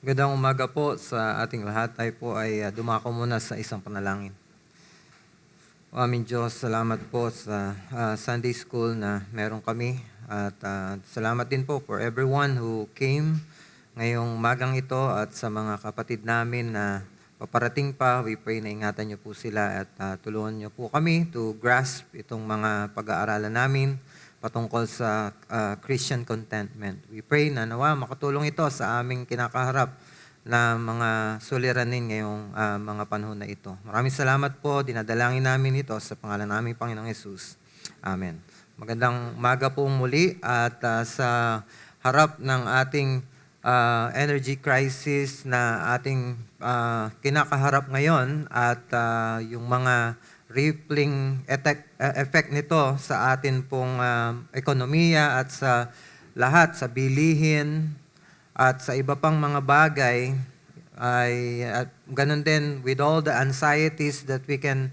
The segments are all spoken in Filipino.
Magandang umaga po sa ating lahat. Tayo po ay dumako muna sa isang panalangin. O aming Diyos, salamat po sa Sunday School na meron kami. At salamat din po for everyone who came ngayong magang ito at sa mga kapatid namin na paparating pa. We pray na ingatan niyo po sila at tulungan niyo po kami to grasp itong mga pag-aaralan namin patungkol sa Christian contentment. We pray na nawa makatulong ito sa aming kinakaharap na mga suliranin ngayong mga panahon na ito. Maraming salamat po. Dinadalangin namin ito sa pangalan naming Panginoong Yesus. Amen. Magandang umaga po muli at sa harap ng ating energy crisis na ating kinakaharap ngayon at yung mga rippling effect nito sa atin pong ekonomiya at sa lahat, sa bilihin at sa iba pang mga bagay, ay at ganun din with all the anxieties that we can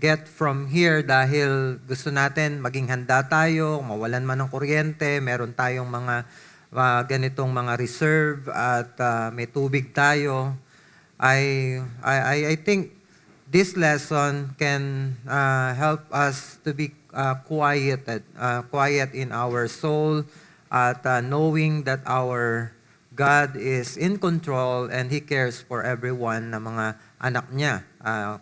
get from here dahil gusto natin maging handa tayo, mawalan man ng kuryente, meron tayong mga ganitong mga reserve at may tubig tayo. I think this lesson can help us to be quiet in our soul at knowing that our God is in control and He cares for everyone na mga anak niya.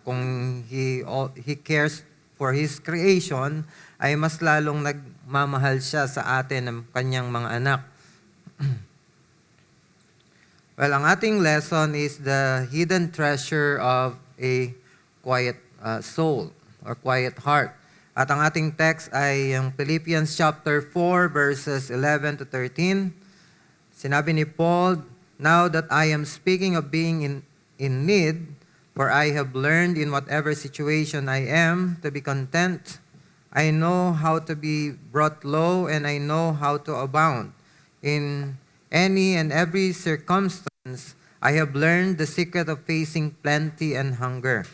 Kung He cares for His creation, ay mas lalong nagmamahal siya sa atin ng kanyang mga anak. Well, ang ating lesson is the hidden treasure of a quiet soul or quiet heart. At ang ating text ay yung Philippians chapter 4 verses 11 to 13. Sinabi ni Paul, "Now that I am speaking of being in need, for I have learned in whatever situation I am to be content. I know how to be brought low and I know how to abound. In any and every circumstance, I have learned the secret of facing plenty and hunger,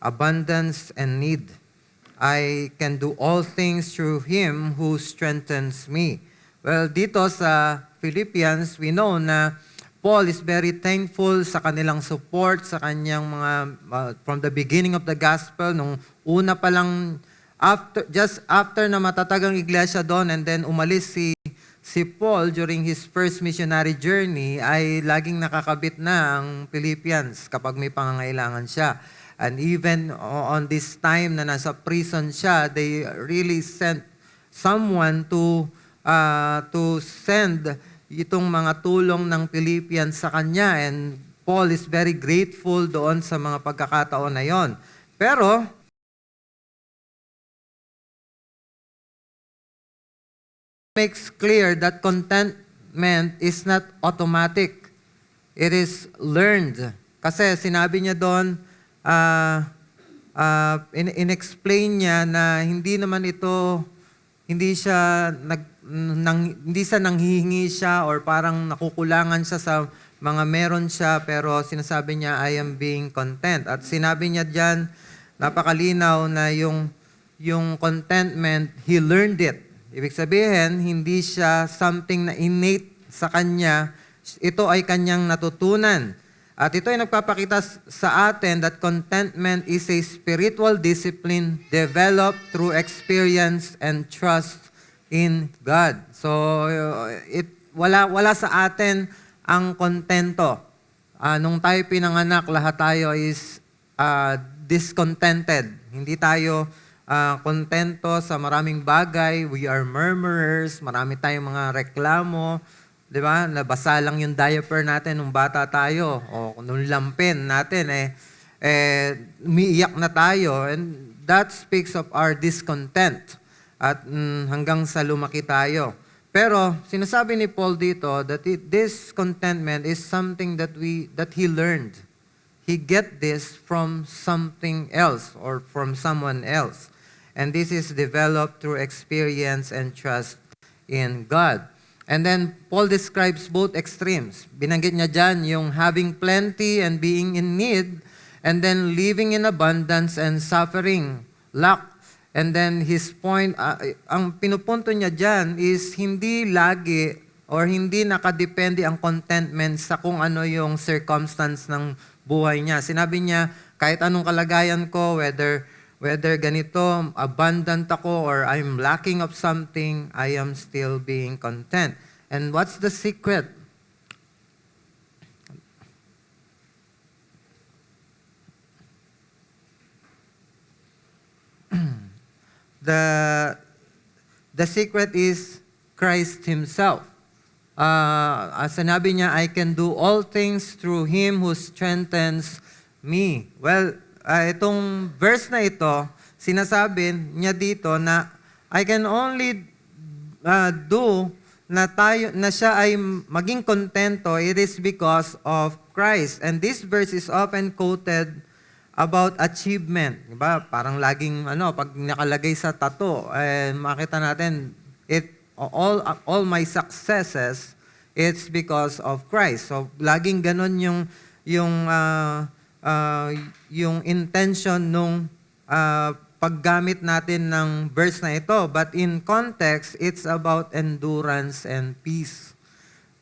abundance and need. I can do all things through Him who strengthens me." Well, dito sa Philippians, we know na Paul is very thankful sa kanilang support, sa kanyang mga, from the beginning of the gospel, nung una pa lang, just after na matatagang iglesia doon, and then umalis si Paul during his first missionary journey, ay laging nakakabit na ang Philippians kapag may pangangailangan siya. And even on this time na nasa prison siya, they really sent someone to send itong mga tulong ng Philippians sa kanya. And Paul is very grateful doon sa mga pagkakataon na yon. Pero, makes clear that contentment is not automatic. It is learned. Kasi sinabi niya doon, in-explain niya na hindi naman ito, hindi siya nanghihingi siya or parang nakukulangan siya sa mga meron siya, pero sinasabi niya, I am being content. At sinabi niya diyan, napakalinaw na yung contentment, he learned it. Ibig sabihin, hindi siya something na innate sa kanya, ito ay kanyang natutunan. At ito ay nagpapakita sa atin that contentment is a spiritual discipline developed through experience and trust in God. So, wala sa atin ang kontento. Nung tayo pinanganak, lahat tayo is discontented. Hindi tayo kontento sa maraming bagay. We are murmurers, marami tayong mga reklamo. Di ba? Nabasa lang yung diaper natin nung bata tayo o nung lampin natin umiiyak na tayo, and that speaks of our discontent at hanggang sa lumaki tayo. Pero sinasabi ni Paul dito that this contentment is something that he learned. He get this from something else or from someone else. And this is developed through experience and trust in God. And then, Paul describes both extremes. Binanggit niya dyan yung having plenty and being in need, and then living in abundance and suffering lack. And then his point, ang pinupunto niya dyan is hindi lagi or hindi nakadepende ang contentment sa kung ano yung circumstance ng buhay niya. Sinabi niya, kahit anong kalagayan ko, whether ganito, abundant ako, or I'm lacking of something, I am still being content. And what's the secret? The secret is Christ Himself. Sinabi niya, I can do all things through Him who strengthens me. Well, itong verse na ito, sinasabi niya dito na I can only do na siya ay maging kontento, it is because of Christ. And this verse is often quoted about achievement. Diba? Parang laging, pag nakalagay sa tattoo, makita natin, all my successes, it's because of Christ. So, laging ganon yung intention nung paggamit natin ng verse na ito. But in context, it's about endurance and peace.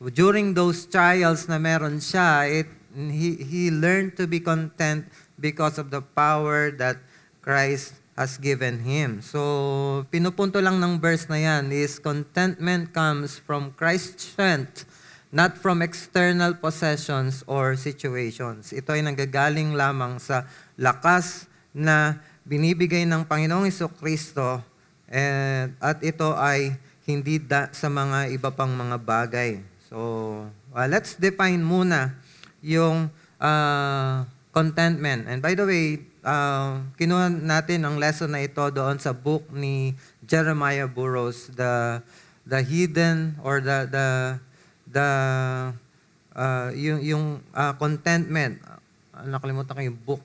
During those trials na meron siya, he learned to be content because of the power that Christ has given him. So, pinupunto lang ng verse na yan is contentment comes from Christ's strength, not from external possessions or situations. Ito ay nanggagaling lamang sa lakas na binibigay ng Panginoong Jesucristo, at ito ay hindi sa mga iba pang mga bagay. So, let's define muna yung contentment. And by the way, kinuha natin ang lesson na ito doon sa book ni Jeremiah Burroughs, the hidden or yung contentment. Nakalimutan ko yung book.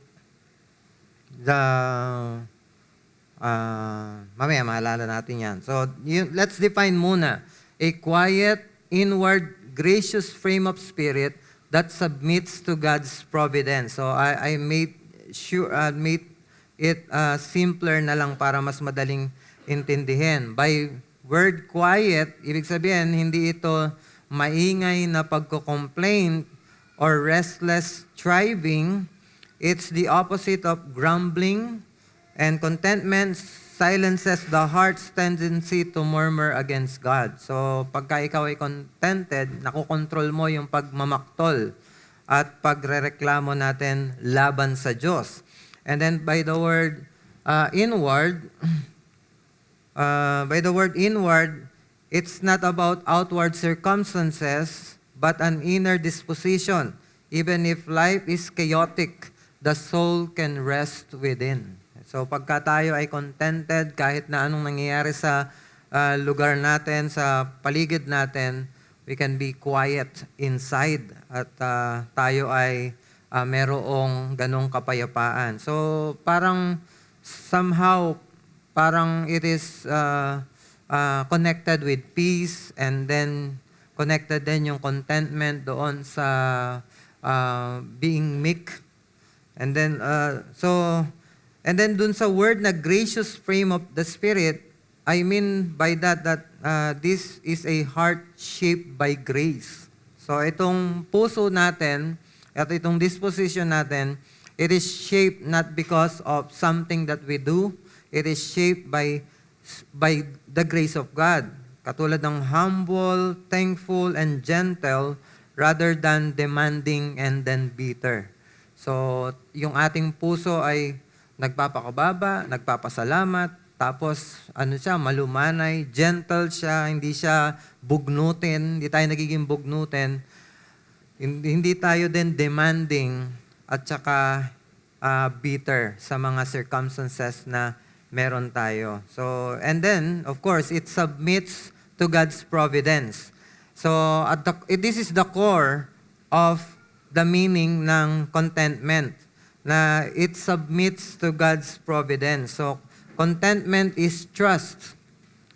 Mamaya maalala natin yan. So, let's define muna a quiet, inward, gracious frame of spirit that submits to God's providence. So I made it simpler na lang para mas madaling intindihin. By word quiet, ibig sabihin hindi ito maingay na pagko-complain or restless striving. It's the opposite of grumbling, and contentment silences the heart's tendency to murmur against God. So, pagka ikaw ay contented, nakokontrol mo yung pagmamaktol at pagrereklamo natin laban sa Diyos. And then by the word inward, it's not about outward circumstances, but an inner disposition. Even if life is chaotic, the soul can rest within. So pagka tayo ay contented kahit na anong nangyayari sa lugar natin, sa paligid natin, we can be quiet inside at tayo ay merong ganong kapayapaan. So parang somehow, parang it is connected with peace, and then connected din yung contentment doon sa being meek. And then And then dun sa word na gracious frame of the Spirit, I mean by that this is a heart shaped by grace. So itong puso natin, at itong disposition natin, it is shaped not because of something that we do, it is shaped by the grace of God. Katulad ng humble, thankful, and gentle, rather than demanding and then bitter. So yung ating puso ay nagpapakababa, nagpapasalamat, tapos siya, malumanay, gentle siya, hindi siya bugnutin, hindi tayo nagiging bugnutin, hindi tayo din demanding at saka bitter sa mga circumstances na meron tayo. So, and then, of course, it submits to God's providence. So, this is the core of the meaning ng contentment, na it submits to God's providence. So, contentment is trust.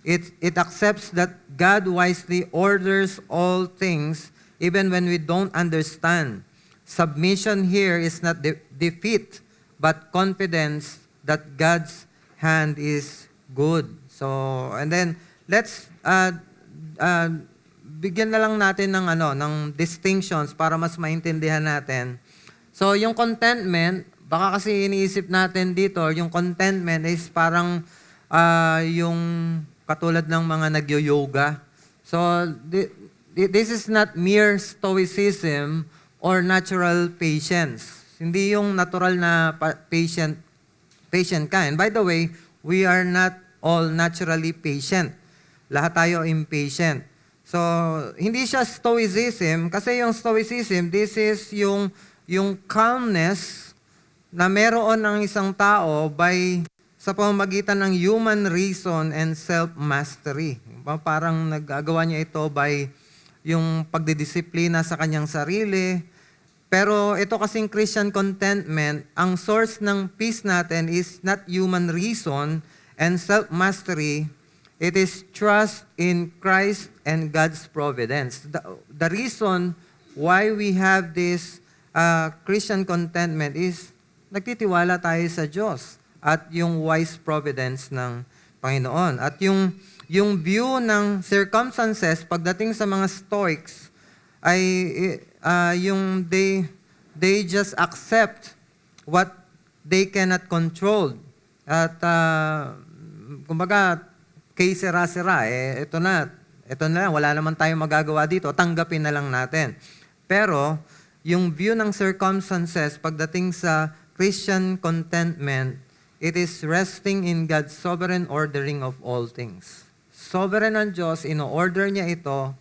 It accepts that God wisely orders all things even when we don't understand. Submission here is not defeat, but confidence that God's hand is good. So, and then let's bigyan na lang natin ng ng distinctions para mas maintindihan natin. So, yung contentment, baka kasi iniisip natin dito, yung contentment is parang yung katulad ng mga nagyo-yoga. So, this is not mere stoicism or natural patience. Hindi yung natural na patient ka. And by the way, we are not all naturally patient. Lahat tayo impatient. So, hindi siya stoicism kasi yung stoicism, this is yung calmness na meron ng isang tao sa pamamagitan ng human reason and self-mastery. Parang nagagawa niya ito by yung pagdidisiplina sa kanyang sarili. Pero ito kasing Christian contentment, ang source ng peace natin is not human reason and self-mastery. It is trust in Christ and God's providence. The reason why we have this Christian contentment is nagtitiwala tayo sa Diyos at yung wise providence ng Panginoon. At yung view ng circumstances pagdating sa mga Stoics ay yung they just accept what they cannot control. At kumbaga, kay sira-sira, ito na lang, wala naman tayong magagawa dito, tanggapin na lang natin. Pero, yung view ng circumstances pagdating sa Christian contentment, it is resting in God's sovereign ordering of all things. Sovereign ang Diyos, ino-order niya ito,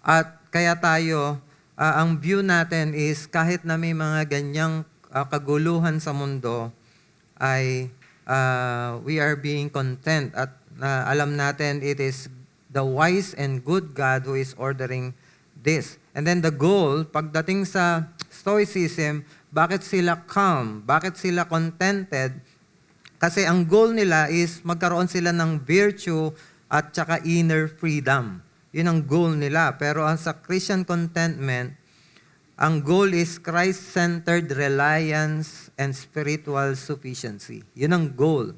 at kaya tayo, ang view natin is kahit na may mga ganyang kaguluhan sa mundo, ay we are being content at alam natin it is the wise and good God who is ordering this. And then the goal, pagdating sa Stoicism, bakit sila calm? Bakit sila contented? Kasi ang goal nila is magkaroon sila ng virtue at saka inner freedom. Yun ang goal nila. Pero ang sa Christian contentment, ang goal is Christ-centered reliance and spiritual sufficiency. Yun ang goal.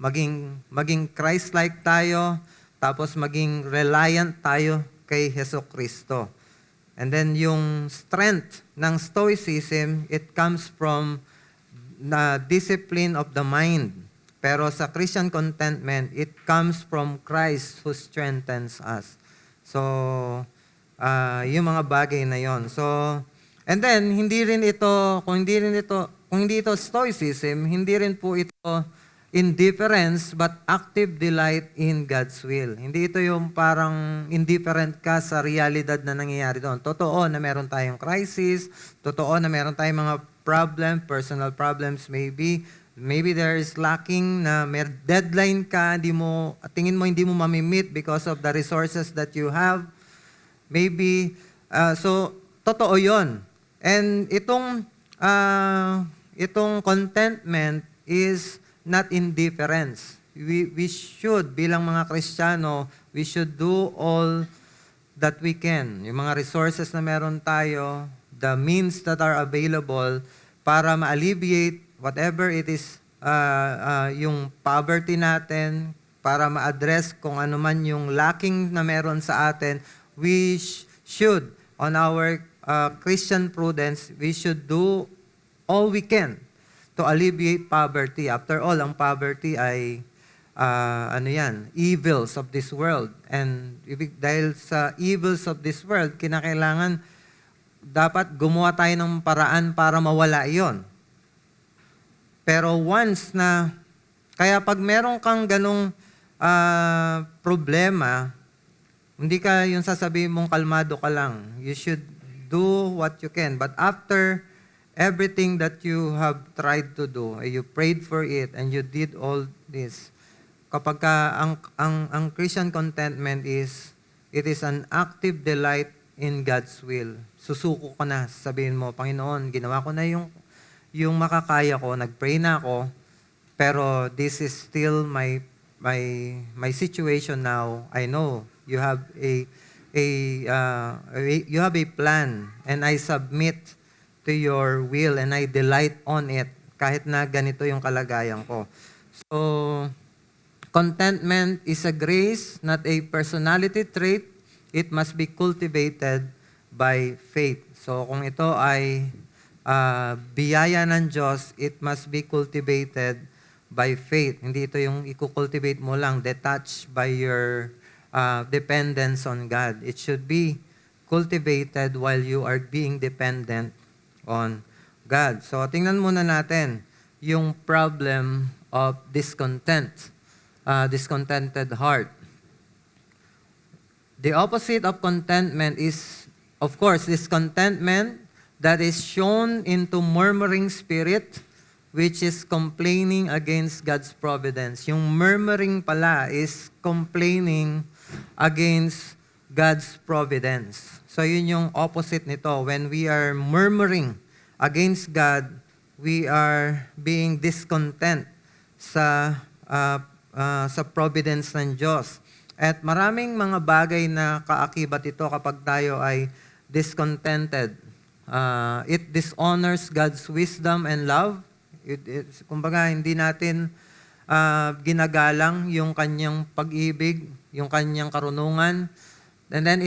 Maging Christ-like tayo, tapos maging reliant tayo kay Hesus Kristo. And then yung strength ng Stoicism, it comes from the discipline of the mind. Pero sa Christian contentment, it comes from Christ who strengthens us. So, yung mga bagay na yon. So, and then, kung hindi ito Stoicism, hindi rin po ito indifference, but active delight in God's will. Hindi ito yung parang indifferent ka sa realidad na nangyayari doon. Totoo na meron tayong crisis, totoo na meron tayong mga personal problems maybe. Maybe there is lacking na may deadline ka, tingin mo hindi mo mamimit because of the resources that you have. Maybe, so, totoo yon. And itong contentment is not indifference. We should, bilang mga Kristiyano, we should do all that we can. Yung mga resources na meron tayo, the means that are available para ma-alleviate whatever it is, yung poverty natin, para ma-address kung ano man yung lacking na meron sa atin, we should, on our Christian prudence, we should do all we can to alleviate poverty. After all, ang poverty ay evils of this world. And dahil sa evils of this world, kinakailangan dapat gumawa tayo ng paraan para mawala iyon. Pero kaya pag meron kang ganong problema, hindi ka yung sasabihin mong kalmado ka lang. You should do what you can. But after everything that you have tried to do, you prayed for it, and you did all this, kapag ang Christian contentment is, it is an active delight in God's will. Susuko ka na, sabihin mo, Panginoon, ginawa ko na yung makakaya ko, nagpray na ako, pero this is still my situation now. I know you have you have a plan, and I submit to your will, and I delight on it, kahit na ganito yung kalagayan ko. So, contentment is a grace, not a personality trait. it must be cultivated by faith. So kung ito ay biyaya ng Diyos, it must be cultivated by faith. Hindi ito yung i-cultivate mo lang, detached by your dependence on God. It should be cultivated while you are being dependent on God. So tingnan muna natin yung problem of discontented heart. The opposite of contentment is, of course, discontentment that is shown into murmuring spirit, which is complaining against God's providence. Yung murmuring pala is complaining against God's providence. So yun yung opposite nito. When we are murmuring against God, we are being discontent sa providence ng Diyos. At maraming mga bagay na kaakibat ito kapag tayo ay discontented. It dishonors God's wisdom and love. Kumbaga, hindi natin ginagalang yung kanyang pag-ibig, yung kanyang karunungan. And then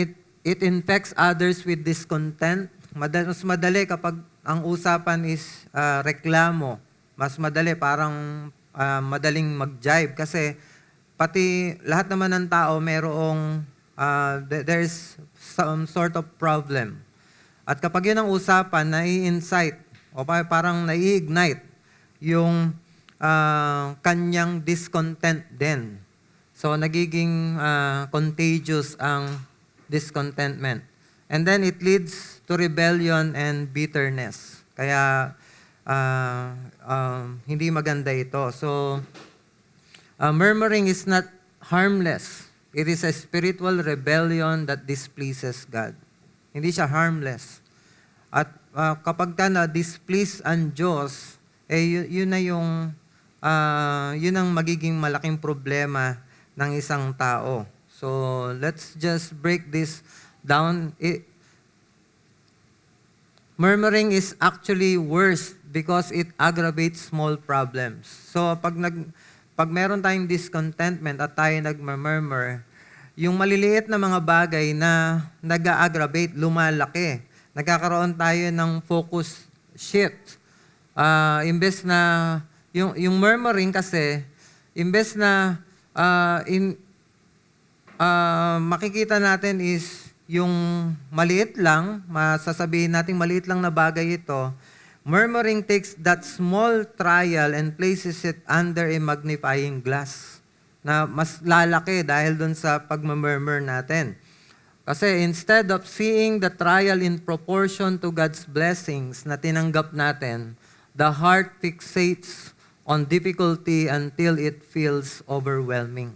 it infects others with discontent. Mas madali kapag ang usapan is reklamo. Mas madali, parang madaling mag-jive. Kasi pati lahat naman ng tao merong there's some sort of problem. At kapag yun ang usapan, nai-incite o parang nai-ignite yung kanyang discontent din. So nagiging contagious ang discontentment. And then it leads to rebellion and bitterness. Kaya hindi maganda ito. So murmuring is not harmless. It is a spiritual rebellion that displeases God. Hindi siya harmless. At kapag ka na-displease ang Diyos, yun na yung, yun ang magiging malaking problema ng isang tao. So, let's just break this down. Murmuring is actually worse because it aggravates small problems. So, pag meron tayong discontentment at tayo nagmurmur, yung maliliit na mga bagay na nag-aggravate, lumalaki. Nagkakaroon tayo ng focus shift. Imbes na, yung murmuring kasi, imbes na makikita natin is yung maliit lang, masasabihin natin maliit lang na bagay ito, murmuring takes that small trial and places it under a magnifying glass na mas lalaki dahil dun sa pagmamurmur natin. Kasi instead of seeing the trial in proportion to God's blessings na tinanggap natin, the heart fixates on difficulty until it feels overwhelming.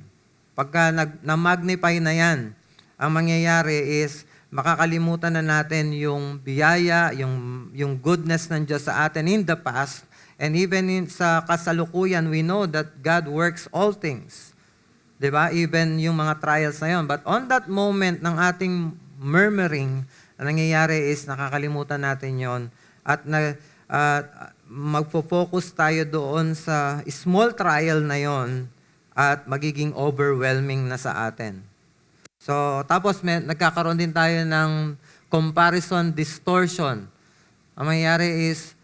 Pagka na-magnify na yan, ang mangyayari is makakalimutan na natin yung biyaya, yung goodness ng Diyos sa atin in the past, and even sa kasalukuyan, we know that God works all things. Diba? Even yung mga trials na yun. But on that moment ng ating murmuring, ang nangyayari is nakakalimutan natin yon at magfo-focus tayo doon sa small trial na yon at magiging overwhelming na sa atin. So, tapos nagkakaroon din tayo ng comparison distortion. Ang mangyayari is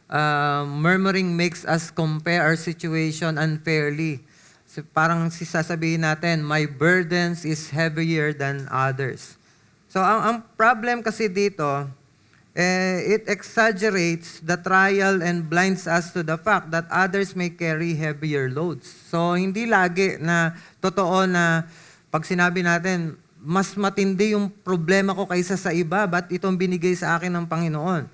murmuring makes us compare our situation unfairly. So, parang sasabihin natin, my burdens is heavier than others. So, ang problem kasi dito, it exaggerates the trial and blinds us to the fact that others may carry heavier loads. So, hindi lagi na totoo na pag sinabi natin, mas matindi yung problema ko kaysa sa iba, ba't itong binigay sa akin ng Panginoon?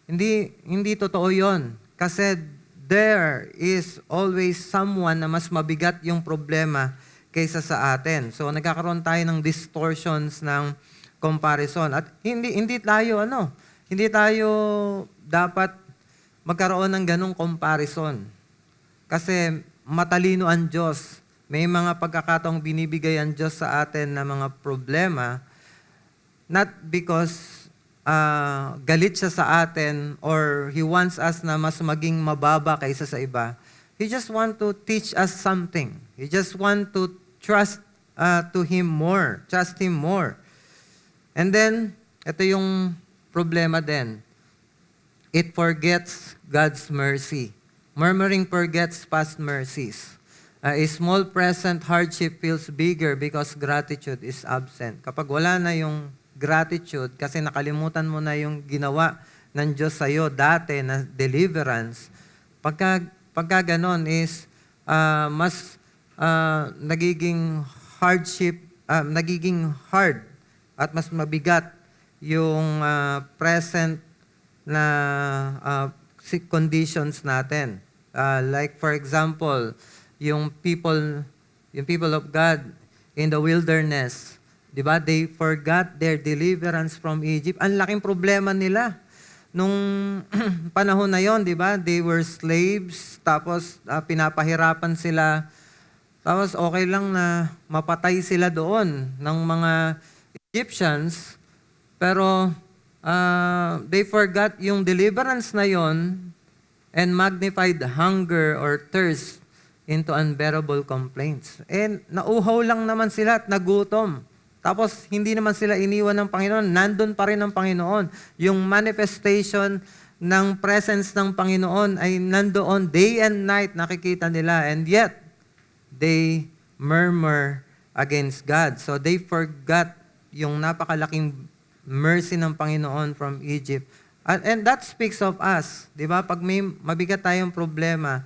Hindi totoo yon. Kasi there is always someone na mas mabigat yung problema kaysa sa atin. So nagkakaroon tayo ng distortions ng comparison. At hindi tayo dapat magkaroon ng ganong comparison. Kasi matalino ang Diyos. May mga pagkakataong binibigay ang Diyos sa atin na mga problema, not because galit siya sa atin or He wants us na mas maging mababa kaysa sa iba. He just want to teach us something. He just want to trust to Him more. Trust Him more. And then, ito yung problema din. It forgets God's mercy. Murmuring forgets past mercies. A small present hardship feels bigger because gratitude is absent. Kapag wala na yung gratitude, kasi nakalimutan mo na yung ginawa ng Diyos sa'yo dati na deliverance, pagka ganon is mas nagiging hardship, nagiging hard at mas mabigat yung present na conditions natin. Like for example, yung people of God in the wilderness, 'di ba? They forgot their deliverance from Egypt. Ang laking problema nila nung panahon na 'yon, 'di ba? They were slaves, tapos pinapahirapan sila. Tapos okay lang na mapatay sila doon ng mga Egyptians, pero they forgot yung deliverance na 'yon and magnified hunger or thirst into unbearable complaints. And nauhaw lang naman sila at nagutom. Tapos hindi naman sila iniwan ng Panginoon. Nandun pa rin ang Panginoon. Yung manifestation ng presence ng Panginoon ay nandoon day and night, nakikita nila. And yet, they murmur against God. So they forgot yung napakalaking mercy ng Panginoon from Egypt. And that speaks of us. Di ba? Pag may mabigat tayong problema,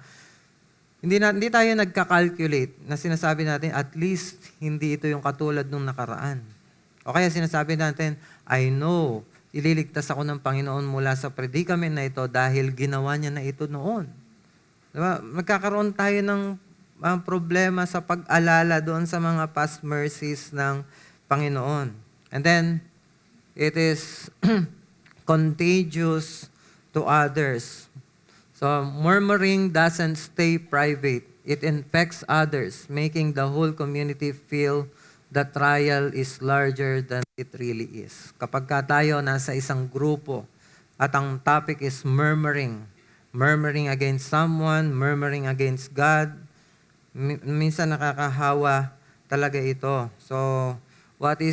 hindi tayo nagka-calculate na sinasabi natin, at least hindi ito yung katulad nung nakaraan. O kaya sinasabi natin, I know, ililigtas ako ng Panginoon mula sa predicament na ito dahil ginawa niya na ito noon. Diba? Magkakaroon tayo ng problema sa pag-alala doon sa mga past mercies ng Panginoon. And then, it is contagious to others. So, murmuring doesn't stay private. It infects others, making the whole community feel the trial is larger than it really is. Kapag tayo nasa isang grupo at ang topic is murmuring against someone, murmuring against God, minsan nakakahawa talaga ito. So, what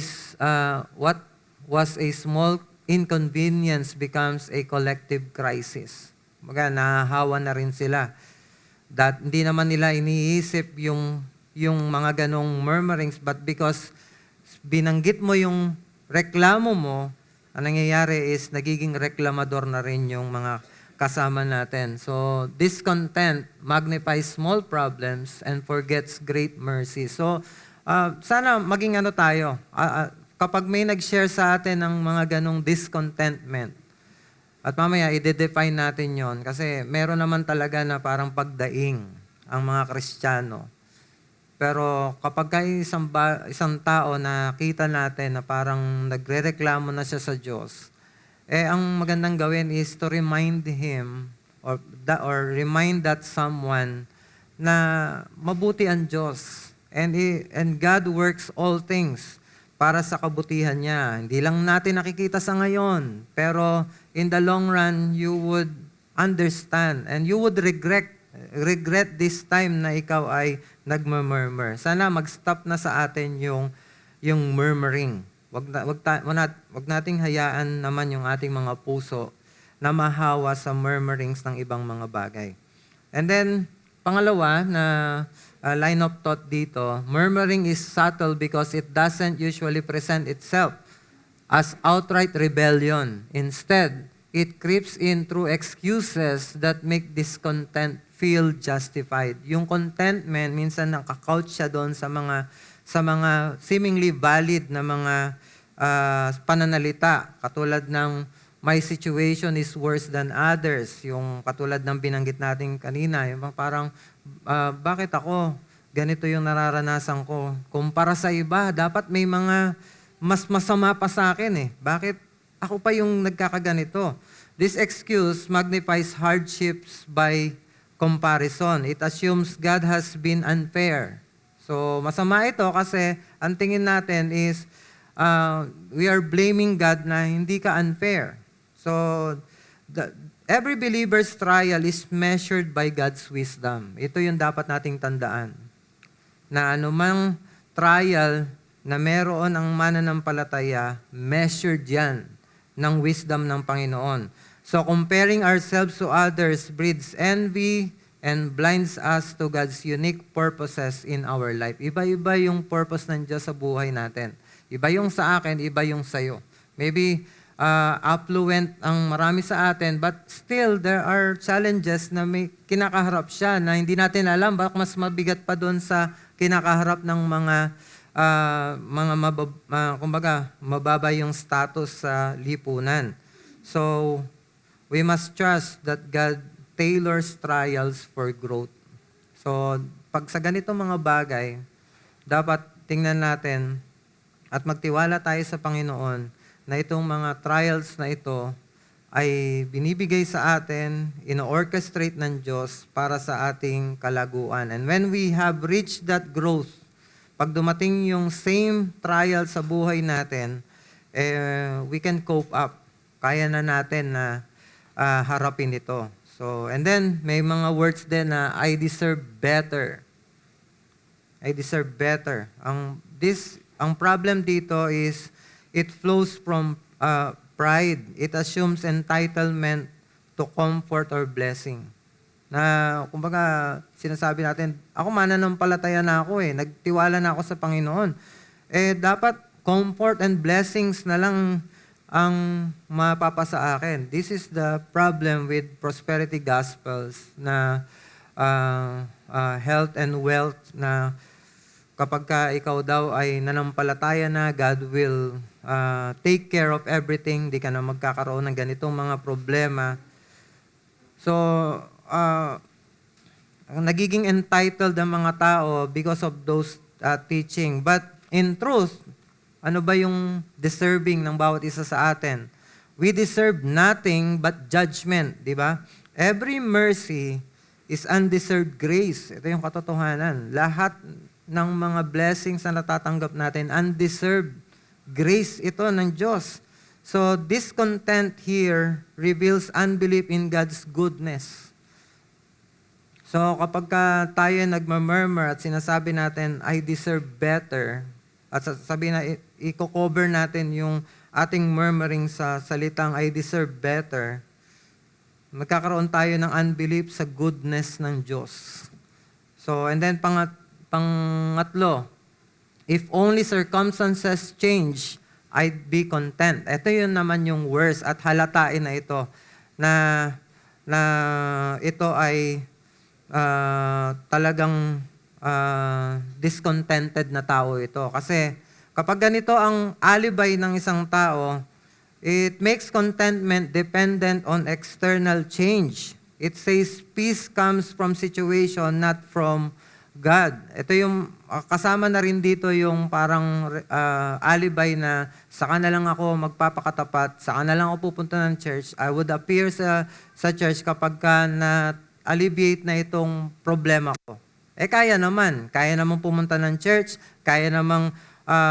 was a small inconvenience becomes a collective crisis. Nahahawa na rin sila. Hindi naman nila iniisip yung mga ganong murmurings, but because binanggit mo yung reklamo mo, ang nangyayari is nagiging reklamador na rin yung mga kasama natin. So, discontent magnifies small problems and forgets great mercy. So, sana maging tayo. Kapag may nag-share sa atin ng mga ganong discontentment, at mamaya, i-define natin yon kasi meron naman talaga na parang pagdaing ang mga Kristiyano. Pero kapag isang tao na kita natin na parang nagre-reklamo na siya sa Diyos, ang magandang gawin is to remind him or remind that someone na mabuti ang Diyos. And God works all things para sa kabutihan niya. Hindi lang natin nakikita sa ngayon, pero in the long run, you would understand and you would regret this time na ikaw ay nagmumurmur. Sana mag-stop na sa atin yung murmuring. Wag nating hayaan naman yung ating mga puso na mahawa sa murmurings ng ibang mga bagay. And then, pangalawa na line of thought dito, murmuring is subtle because it doesn't usually present itself as outright rebellion. Instead, it creeps in through excuses that make discontent feel justified. Yung contentment, minsan nakakouch siya doon sa mga seemingly valid na mga pananalita. Katulad ng, my situation is worse than others. Yung katulad ng binanggit natin kanina, yung parang, bakit ako? Ganito yung nararanasan ko. Kumpara sa iba, dapat may mga mas masama pa sa akin . Bakit ako pa yung nagkakaganito? This excuse magnifies hardships by comparison. It assumes God has been unfair. So, masama ito kasi ang tingin natin is we are blaming God na hindi ka unfair. So, every believer's trial is measured by God's wisdom. Ito yung dapat nating tandaan. Na anumang trial na meron ang mananampalataya, measured yan ng wisdom ng Panginoon. So comparing ourselves to others breeds envy and blinds us to God's unique purposes in our life. Iba-iba yung purpose ng Diyos sa buhay natin. Iba yung sa akin, iba yung sa'yo. Maybe affluent ang marami sa atin, but still there are challenges na may kinakaharap siya na hindi natin alam, baka mas mabigat pa doon sa kinakaharap ng kumbaga, mababa yung status sa lipunan. So, we must trust that God tailors trials for growth. So, pag sa ganitong mga bagay, dapat tingnan natin at magtiwala tayo sa Panginoon na itong mga trials na ito ay binibigay sa atin, ino-orchestrate ng Diyos para sa ating kalaguan. And when we have reached that growth, pag dumating yung same trial sa buhay natin, we can cope up. Kaya na natin na harapin ito. So, and then, may mga words din na, I deserve better. I deserve better. Ang problem dito is, it flows from pride. It assumes entitlement to comfort or blessing. Na, kumbaga, sinasabi natin, ako mananampalataya na ako nagtiwala na ako sa Panginoon. Dapat comfort and blessings na lang ang mapapasa akin. This is the problem with prosperity gospels na health and wealth na kapag ka ikaw daw ay nanampalataya na, God will take care of everything, di ka na magkakaroon ng ganitong mga problema. So, nagiging entitled ang mga tao because of those teaching. But in truth, ano ba yung deserving ng bawat isa sa atin? We deserve nothing but judgment, di ba? Every mercy is undeserved grace. Ito yung katotohanan. Lahat ng mga blessings na natatanggap natin, undeserved grace ito ng Diyos. So, discontent here reveals unbelief in God's goodness. So, kapag tayo nagmamurmur at sinasabi natin, I deserve better, at sasabihin na i-cover natin yung ating murmuring sa salitang I deserve better, magkakaroon tayo ng unbelief sa goodness ng Diyos. So, and then pangatlo, if only circumstances change, I'd be content. Ito yun naman yung worst at halatain na ito na ito ay talagang discontented na tao ito. Kasi kapag ganito ang alibay ng isang tao, it makes contentment dependent on external change. It says peace comes from situation, not from God. Ito yung kasama na rin dito yung parang alibay na saka na lang ako magpapakatapat, saka na lang ako pupunta ng church. I would appear sa church kapag na-alleviate na itong problema ko. Kaya naman pumunta ng church, kaya namang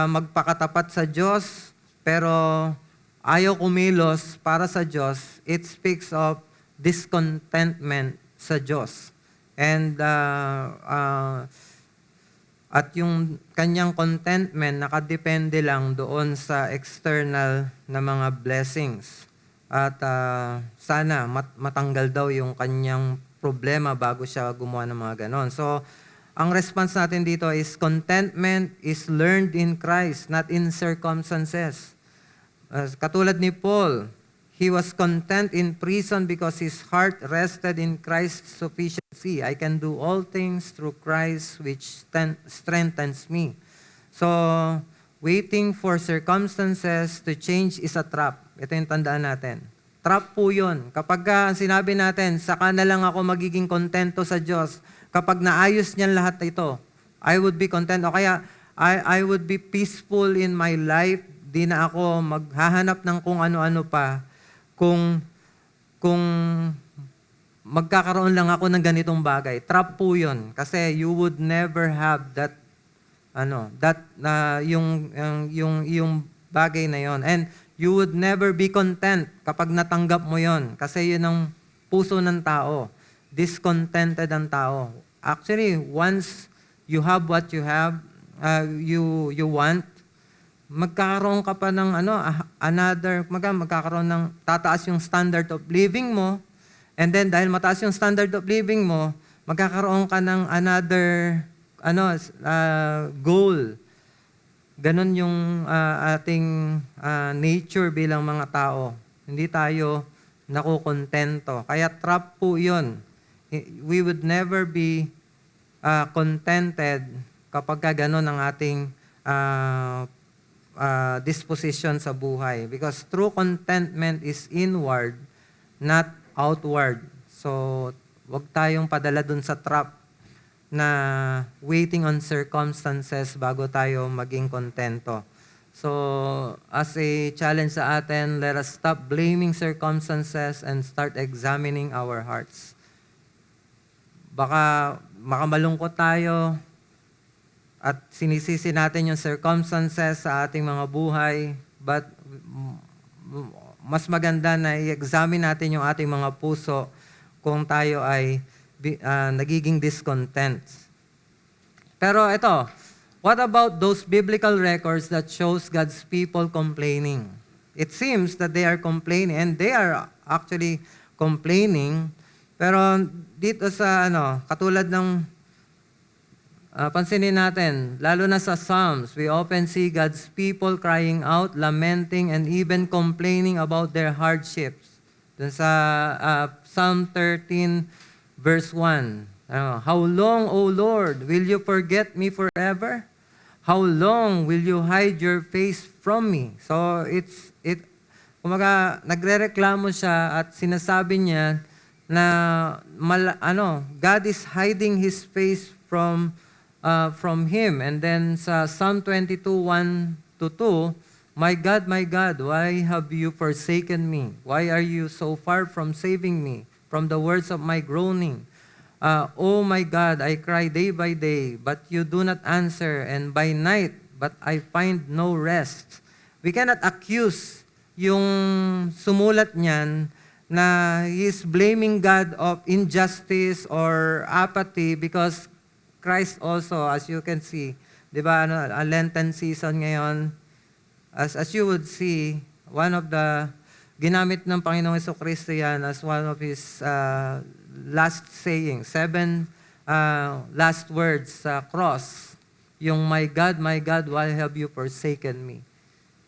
magpakatapat sa Diyos, pero ayaw kumilos para sa Diyos. It speaks of discontentment sa Diyos. And at yung kanyang contentment nakadepende lang doon sa external na mga blessings. At sana matanggal daw yung kanyang problema bago siya gumawa ng mga ganon. So, ang response natin dito is contentment is learned in Christ, not in circumstances. Katulad ni Paul, he was content in prison because his heart rested in Christ's sufficiency. I can do all things through Christ which strengthens me. So, waiting for circumstances to change is a trap. Ito yung tandaan natin. Trap po yun. Kapag sinabi natin, saka na lang ako magiging kontento sa Diyos, kapag naayos niyan lahat ito, I would be content. O kaya, I would be peaceful in my life. Di na ako maghahanap ng kung ano-ano pa. Kung magkakaroon lang ako ng ganitong bagay. Trap po yun. Kasi you would never have that, yung bagay na yon. And you would never be content kapag natanggap mo yon. Kasi yun ang puso ng tao. Discontented ang tao. Actually, once you have what you have, you want, magkakaroon ka pa ng magkakaroon ng tataas yung standard of living mo, and then dahil mataas yung standard of living mo, magkakaroon ka ng another goal. Ganon yung ating nature bilang mga tao. Hindi tayo nakukontento. Kaya trap po yun. We would never be contented kapag ganon ang ating disposition sa buhay. Because true contentment is inward, not outward. So, wag tayong padala dun sa trap na waiting on circumstances bago tayo maging kontento. So, as a challenge sa atin, let us stop blaming circumstances and start examining our hearts. Baka malungkot tayo, at sinisisi natin yung circumstances sa ating mga buhay, but mas maganda na i-examine natin yung ating mga puso kung tayo ay nagiging discontent. Pero ito, what about those biblical records that shows God's people complaining? It seems that they are complaining, and they are actually complaining, pero dito sa katulad ng pansinin natin, lalo na sa Psalms, we often see God's people crying out, lamenting, and even complaining about their hardships. Dun sa Psalm 13, verse 1, how long, O Lord, will you forget me forever? How long will you hide your face from me? So, nagrereklamo siya at sinasabi niya na God is hiding His face from him. And then sa Psalm 22, 1-2, my God, why have you forsaken me? Why are you so far from saving me from the words of my groaning? Oh my God, I cry day by day, but you do not answer, and by night, but I find no rest. We cannot accuse yung sumulat niyan na he is blaming God of injustice or apathy because Christ also, as you can see, di ba, a Lenten season ngayon, as you would see, one of the, ginamit ng Panginoong Jesucristo yan as one of His last saying, 7 last words sa cross, yung my God, why have you forsaken me?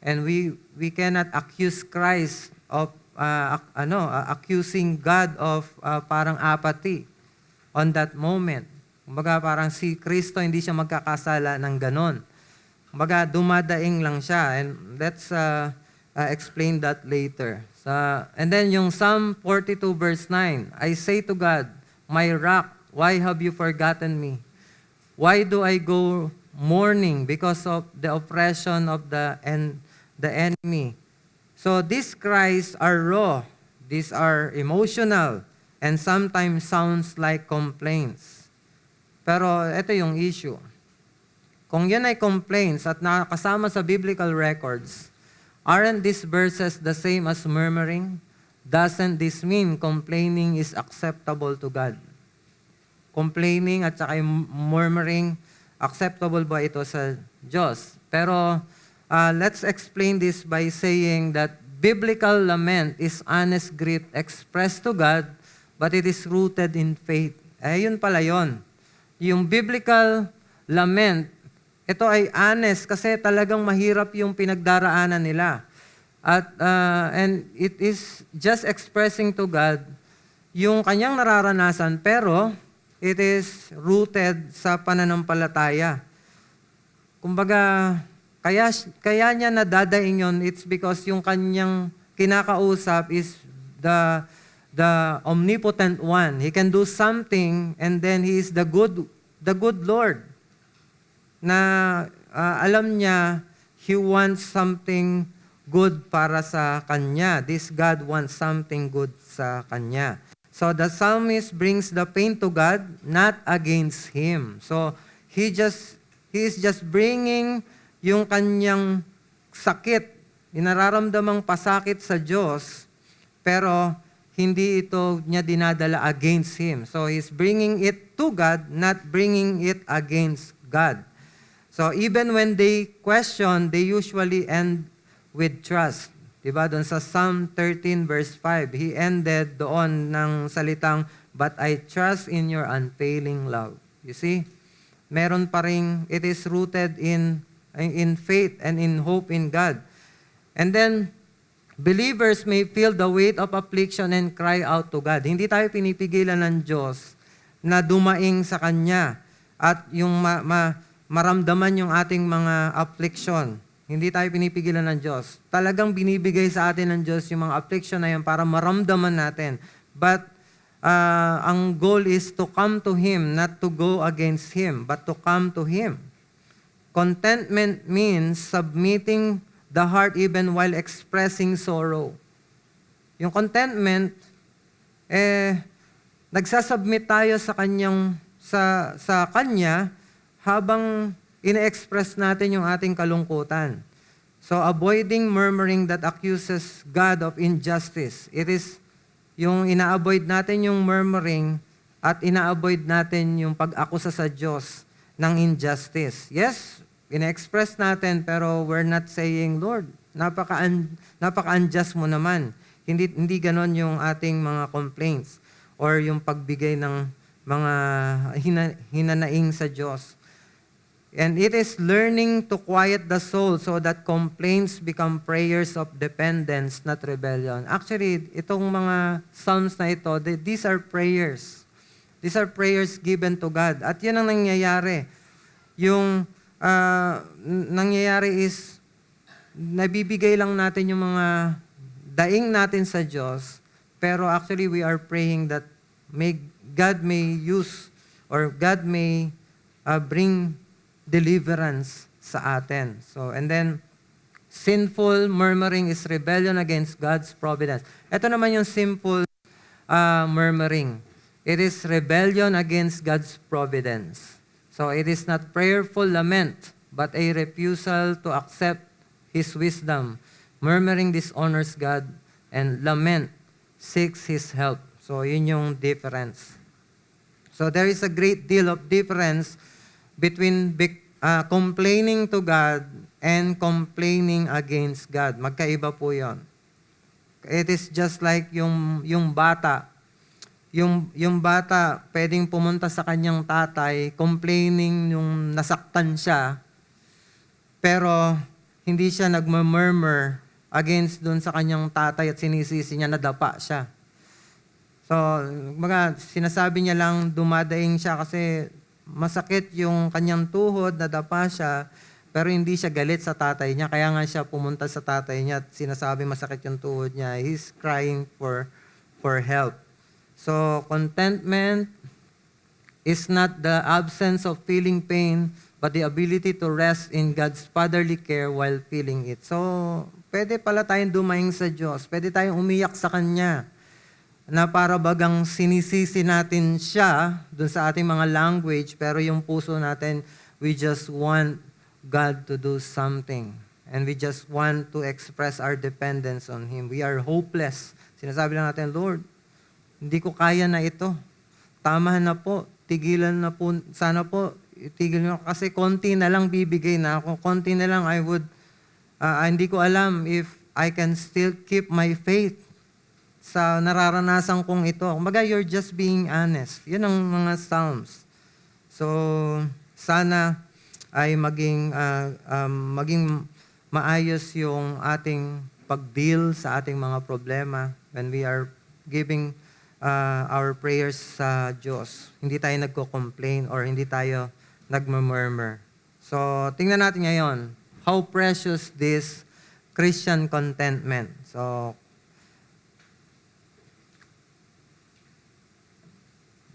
And we cannot accuse Christ of, accusing God of parang apathy on that moment. Kumbaga parang si Kristo hindi siya magkakasala ng ganon. Kumbaga dumadaing lang siya. And let's explain that later. And then yung Psalm 42 verse 9, I say to God, my rock, why have you forgotten me? Why do I go mourning because of the oppression of the enemy? So these cries are raw, these are emotional, and sometimes sounds like complaints. Pero ito yung issue. Kung yan ay complaints at nakasama sa biblical records, aren't these verses the same as murmuring? Doesn't this mean complaining is acceptable to God? Complaining at saka murmuring, acceptable ba ito sa Diyos? Pero let's explain this by saying that biblical lament is honest grief expressed to God, but it is rooted in faith. Yun pala yun. Yung biblical lament, ito ay honest kasi talagang mahirap yung pinagdaraanan nila. And it is just expressing to God yung kanyang nararanasan, pero it is rooted sa pananampalataya. Kumbaga, kaya niya nadadaing yun, it's because yung kanyang kinakausap is the omnipotent one. He can do something, and then He is the good Lord. Na alam niya, He wants something good para sa kanya. This God wants something good sa kanya. So the psalmist brings the pain to God, not against him. So he is just bringing yung kanyang sakit, nararamdamang pasakit sa Diyos, pero hindi ito niya dinadala against Him. So, He's bringing it to God, not bringing it against God. So even when they question, they usually end with trust. Diba? Doon sa Psalm 13 verse 5, he ended doon ng salitang, "But I trust in your unfailing love." You see? Meron pa ring, it is rooted in faith and in hope in God. And then, believers may feel the weight of affliction and cry out to God. Hindi tayo pinipigilan ng Diyos na dumaing sa Kanya at yung maramdaman yung ating mga affliction. Hindi tayo pinipigilan ng Diyos. Talagang binibigay sa atin ng Diyos yung mga affliction na yun para maramdaman natin. But ang goal is to come to Him, not to go against Him, but to come to Him. Contentment means submitting the heart even while expressing sorrow. Yung contentment, nagsasubmit tayo sa Kanya habang ine-express natin yung ating kalungkutan. So avoiding murmuring that accuses God of injustice. It is yung ina-avoid natin yung murmuring at ina-avoid natin yung pag-akusa sa Diyos ng injustice. Yes, ina-express natin pero we're not saying, "Lord, napaka-unjust mo naman." Hindi ganon yung ating mga complaints or yung pagbigay ng mga hinanaing sa Diyos. And it is learning to quiet the soul so that complaints become prayers of dependence, not rebellion. Actually, itong mga psalms na ito, these are prayers. These are prayers given to God. At yan ang nangyayari. Yung nangyayari is, nabibigay lang natin yung mga daing natin sa Diyos, pero actually we are praying that God may use or God may bring deliverance sa atin. So, and then, sinful murmuring is rebellion against God's providence. Ito naman yung simple murmuring. It is rebellion against God's providence. So, it is not prayerful lament, but a refusal to accept His wisdom. Murmuring dishonors God, and lament seeks His help. So, yun yung difference. So, there is a great deal of difference between complaining to God and complaining against God. Magkaiba po yon. It is just like yung bata. Yung bata, pwedeng pumunta sa kanyang tatay, complaining yung nasaktan siya, pero hindi siya nagmumurmur against dun sa kanyang tatay at sinisisi niya, nadapa siya. So, sinasabi niya lang, dumadaing siya kasi masakit yung kanyang tuhod, nadapa siya, pero hindi siya galit sa tatay niya. Kaya nga siya pumunta sa tatay niya at sinasabi masakit yung tuhod niya. He's crying for help. So, contentment is not the absence of feeling pain, but the ability to rest in God's fatherly care while feeling it. So, pwede pala tayong dumaing sa Diyos. Pwede tayong umiyak sa Kanya na para bagang sinisisi natin siya dun sa ating mga language, pero yung puso natin, we just want God to do something. And we just want to express our dependence on Him. We are hopeless. Sinasabi lang natin, "Lord, hindi ko kaya na ito. Tama na po. Tigilan na po. Sana po, itigil nyo. Kasi konti na lang bibigay na ako. Konti na lang hindi ko alam if I can still keep my faith sa nararanasan kong ito." Kumbaga, you're just being honest. Yun ang mga Psalms. So, sana ay maging maayos yung ating pag-deal sa ating mga problema when we are giving our prayers sa Diyos. Hindi tayo nagko-complain or hindi tayo nagmumurmur. So, tingnan natin ngayon, how precious this Christian contentment. So,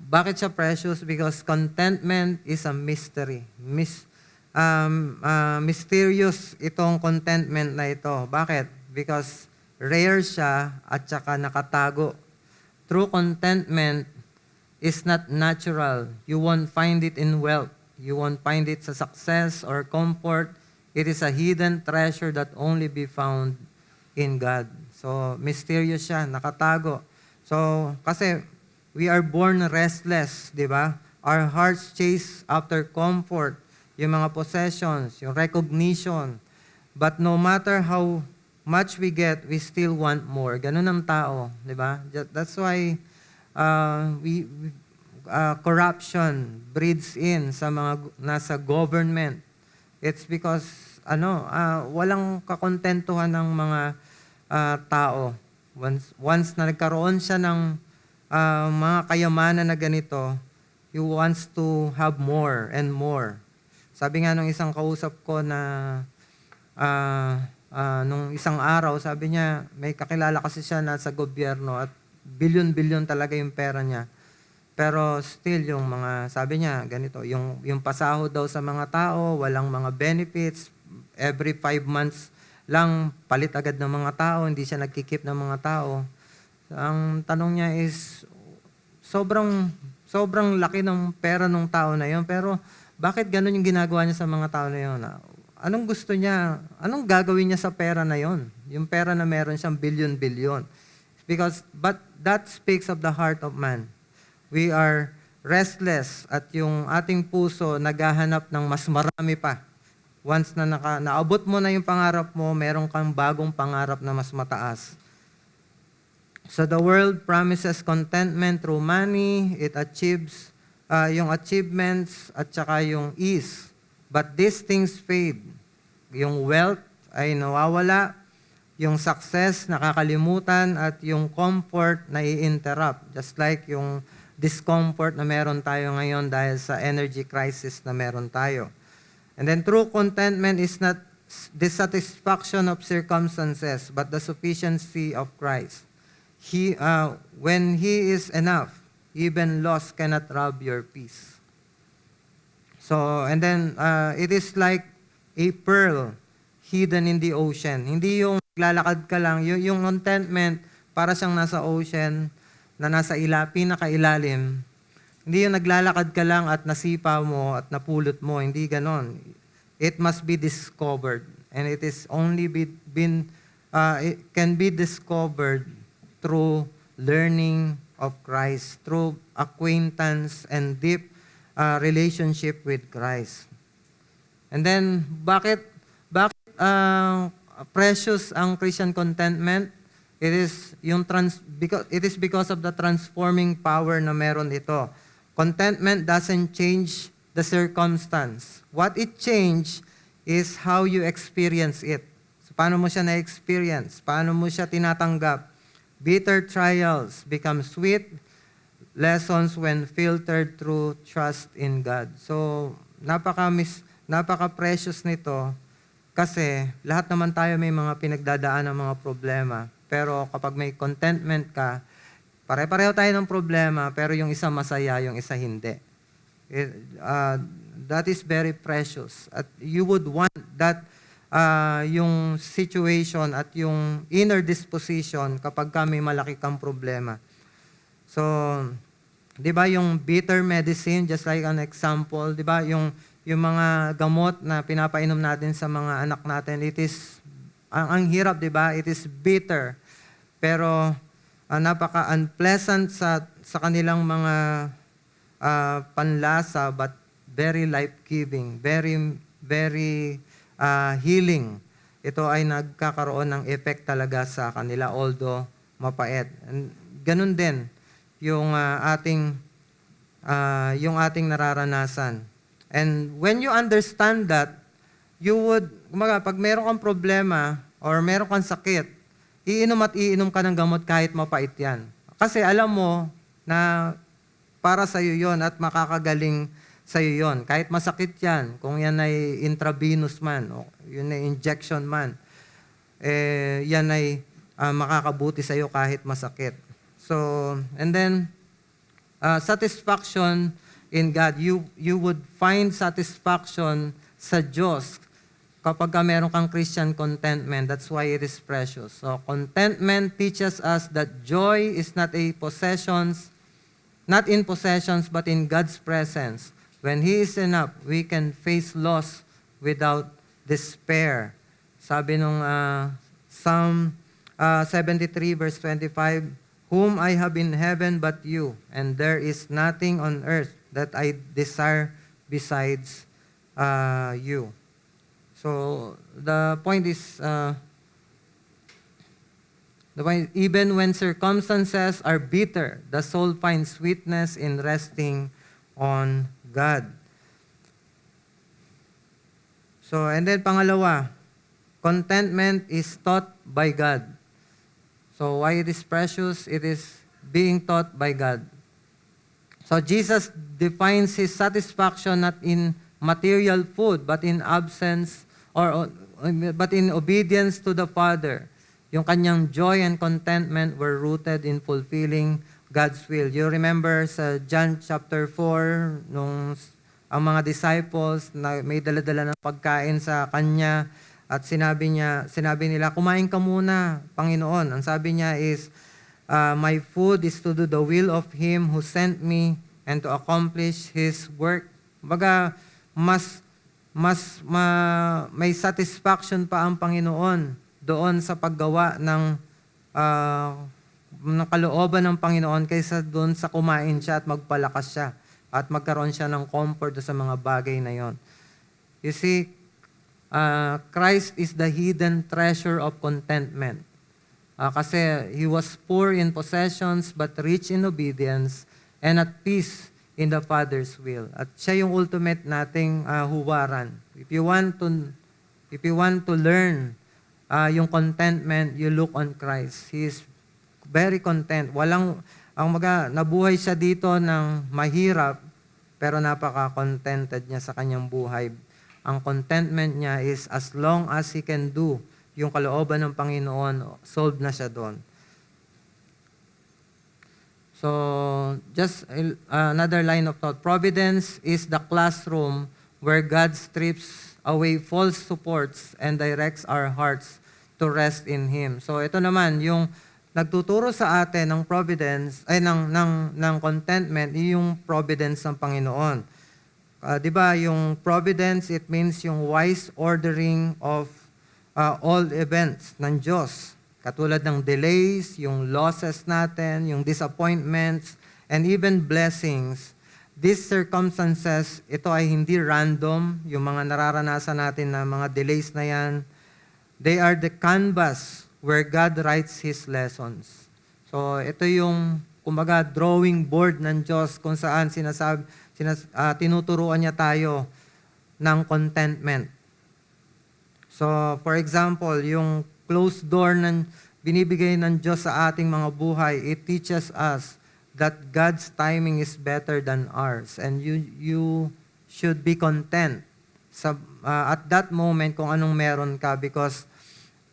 bakit siya precious? Because contentment is a mystery. Mysterious itong contentment na ito. Bakit? Because rare siya at saka nakatago. True contentment is not natural. You won't find it in wealth. You won't find it sa success or comfort. It is a hidden treasure that only be found in God. So, mysterious siya, nakatago. So, kasi we are born restless, di ba? Our hearts chase after comfort. yung mga possessions, yung recognition. But no matter how much we get, we still want more. Ganun ang tao, di ba? That's why corruption breeds in sa mga nasa government. It's because walang kakontentuhan ng mga tao. Once na nagkaroon siya ng mga kayamanan na ganito, he wants to have more and more. Sabi nga nung isang kausap ko na nung isang araw, sabi niya, may kakilala kasi siya na sa gobyerno at bilyon-bilyon talaga yung pera niya. Pero still, yung mga, sabi niya, ganito, yung pasahod daw sa mga tao, walang mga benefits, every 5 months lang, palit agad ng mga tao, hindi siya nagkikip ng mga tao. Ang tanong niya is, sobrang laki ng pera ng tao na yon, pero bakit ganun yung ginagawa niya sa mga tao na yon? Anong gusto niya? Anong gagawin niya sa pera na yon? Yung pera na meron siyang bilyon-bilyon. But that speaks of the heart of man. We are restless at yung ating puso naghahanap ng mas marami pa. Once na naabot mo na yung pangarap mo, meron kang bagong pangarap na mas mataas. So the world promises contentment through money. It achieves yung achievements at saka yung ease. But these things fade. Yung wealth ay nawawala, yung success nakakalimutan, at yung comfort na i-interrupt. Just like yung discomfort na meron tayo ngayon dahil sa energy crisis na meron tayo. And then true contentment is not dissatisfaction of circumstances, but the sufficiency of Christ. When He is enough, even loss cannot rob your peace. So, and then it is like a pearl hidden in the ocean. Hindi yung lalakad ka lang, yung contentment para siyang nasa ocean, na nasa pinakailalim. Hindi yung naglalakad ka lang at nasipa mo at napulot mo. Hindi ganon. It must be discovered. And it is only it can be discovered through learning of Christ, through acquaintance and deep relationship with Christ. And then, bakit precious ang Christian contentment? It is because of the transforming power na meron ito. Contentment doesn't change the circumstance. What it change is how you experience it. So, paano mo siya na-experience? Paano mo siya tinatanggap? Bitter trials become sweet lessons when filtered through trust in God. So, napaka-precious nito kasi lahat naman tayo may mga pinagdadaan ng mga problema. Pero kapag may contentment ka, pare-pareho tayo ng problema, pero yung isa masaya, yung isa hindi. That is very precious. At you would want that yung situation at yung inner disposition kapag may malaki kang problema. So, di ba yung bitter medicine, just like an example, di ba yung mga gamot na pinapainom natin sa mga anak natin, it is ang hirap, di ba? It is bitter. Pero napaka-unpleasant sa kanilang mga panlasa, but very life-giving, very healing. Ito ay nagkakaroon ng effect talaga sa kanila, although mapait. And ganun din yung ating nararanasan. And when you understand that, you would, pag meron kang problema or meron kang sakit, iinom ka ng gamot kahit mapait yan. Kasi alam mo na para sa'yo yon at makakagaling sa'yo yon. Kahit masakit yan, kung yan ay intravenous man, o yun ay injection man, yan ay makakabuti sa'yo kahit masakit. So, and then, satisfaction in God. You would find satisfaction sa Diyos kapag meron kang Christian contentment. That's why it is precious. So contentment teaches us that joy is not in possessions, but in God's presence. When He is enough, we can face loss without despair. Sabi nung Psalm 73 verse 25, "Whom I have in heaven but you, and there is nothing on earth that I desire besides you. So the point is, even when circumstances are bitter, the soul finds sweetness in resting on God. So, and then pangalawa, contentment is taught by God. So why it is precious? It is being taught by God. So Jesus defines His satisfaction not in material food, but in absence but in obedience to the Father. Yung kanyang joy and contentment were rooted in fulfilling God's will. You remember sa John chapter 4, nung ang mga disciples na may dala-dala ng pagkain sa kanya at sinabi nila, kumain ka muna, Panginoon. Ang sabi niya is, my food is to do the will of Him who sent me and to accomplish His work. Baga, may satisfaction pa ang Panginoon doon sa paggawa ng kalooban ng Panginoon kaysa doon sa kumain siya at magpalakas siya at magkaroon siya ng comfort sa mga bagay na yon. You see, Christ is the hidden treasure of contentment. Kasi He was poor in possessions but rich in obedience and at peace in the Father's will. At siya yung ultimate nating huwaran. If you want to learn yung contentment, you look on Christ. He is very content. Nabuhay siya dito ng mahirap, pero napaka-contented niya sa kanyang buhay. Ang contentment niya is as long as He can do yung kalooban ng Panginoon, solved na siya doon. So, just another line of thought. Providence is the classroom where God strips away false supports and directs our hearts to rest in Him. So, ito naman, yung nagtuturo sa atin ng providence, ng contentment, yung providence ng Panginoon. Di ba, yung providence, it means yung wise ordering of all events ng Diyos. Katulad ng delays, yung losses natin, yung disappointments, and even blessings. These circumstances, ito ay hindi random, yung mga nararanasan natin na mga delays na yan. They are the canvas where God writes His lessons. So, ito yung, kumbaga, drawing board ng Diyos kung saan tinuturuan niya tayo ng contentment. So, for example, yung closed door na binibigay ng Diyos sa ating mga buhay, it teaches us that God's timing is better than ours. And you should be content at that moment kung anong meron ka because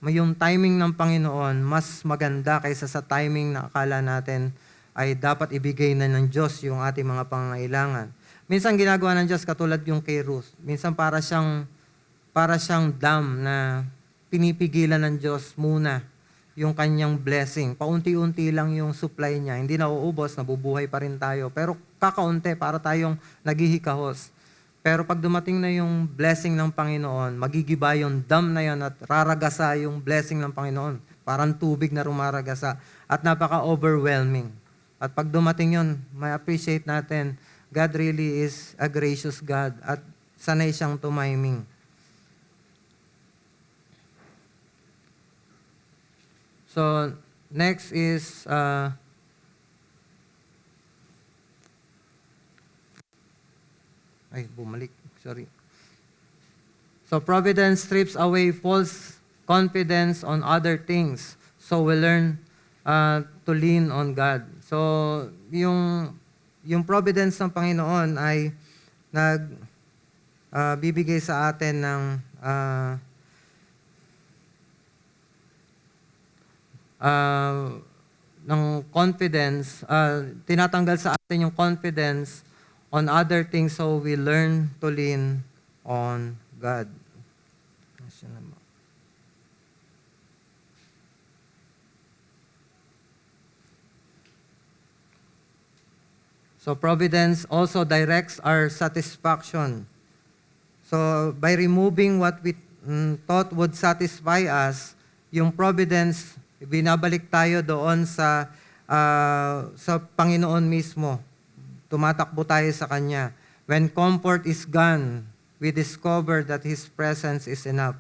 yung timing ng Panginoon mas maganda kaysa sa timing na akala natin ay dapat ibigay na ng Diyos yung ating mga pangangailangan. Minsan ginagawa ng Diyos katulad yung kay Ruth. Minsan para siyang dam na pinipigilan ng Diyos muna yung kanyang blessing. Paunti-unti lang yung supply niya. Hindi nauubos, nabubuhay pa rin tayo. Pero kakaunti para tayong naghihikahos. Pero pag dumating na yung blessing ng Panginoon, magigiba yung dam na yun at raragasa yung blessing ng Panginoon. Parang tubig na rumaragasa. At napaka-overwhelming. At pag dumating yun, may appreciate natin, God really is a gracious God at sanay siyang tumiming. So, next is bumalik. Sorry. So, providence strips away false confidence on other things. So, we learn to lean on God. So, yung providence ng Panginoon ay bibigay sa atin ng confidence, tinatanggal sa atin yung confidence on other things, so we learn to lean on God. So providence also directs our satisfaction. So by removing what we thought would satisfy us, yung providence, binabalik tayo doon sa Panginoon mismo. Tumatakbo tayo sa Kanya. When comfort is gone, we discover that His presence is enough.